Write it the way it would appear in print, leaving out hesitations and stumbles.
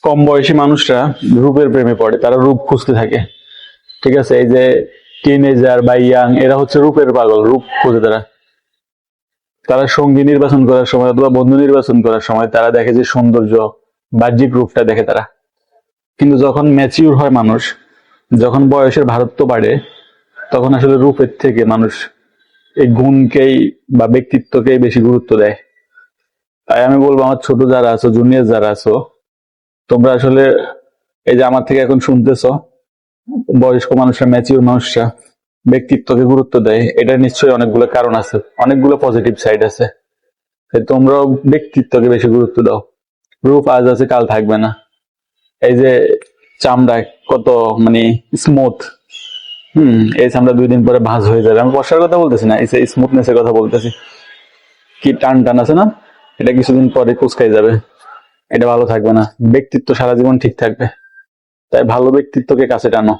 কম বয়সী মানুষরা রূপের প্রেমে পড়ে, তারা রূপ খুঁজতে থাকে। ঠিক আছে, এই যে টিনেজার বা ইয়াং, এরা হচ্ছে রূপের পাগল, রূপ খোঁজে তারা। তারা সঙ্গী নির্বাচন করার সময় অথবা বন্ধু নির্বাচন করার সময় তারা দেখে যে সৌন্দর্য, বাহ্যিক রূপটা দেখে তারা। কিন্তু যখন ম্যাচিউর হয় মানুষ, যখন বয়সের ভারত্ব বাড়ে, তখন আসলে রূপের থেকে মানুষ এই গুণকেই বা ব্যক্তিত্বকেই বেশি গুরুত্ব দেয়। তাই আমি বলবো, আমার ছোট যারা আছো, জুনিয়র যারা আছো, তোমরা আসলে এই যে আমার থেকে এখন শুনতেছো, বয়স্ক মানুষরা, ম্যাচিউর মানুষরা ব্যক্তিত্বকে গুরুত্ব দেয়, এটা নিশ্চয়ই অনেকগুলো কারণ আছে, অনেকগুলো পজিটিভ সাইড আছে। তাই তোমরাও ব্যক্তিত্বকে বেশি গুরুত্ব দাও। রূপ আজ আছে, কাল থাকবে না। এই যে চামড়া কত মানে স্মুথ, এই চামড়া 2 দিন পরে ভাঁজ হয়ে যাবে। আমি বর্ষার কথা বলতেছি না, এই স্মুথনেস এর কথা বলতেছি। কি টান টান আছে না, এটা কিছুদিন পরে কুচকাই যাবে, এটা ভালো থাকবে না। ব্যক্তিত্ব সারা জীবন ঠিক থাকবে। তাই ভালো ব্যক্তিত্বকে কাছে টানো।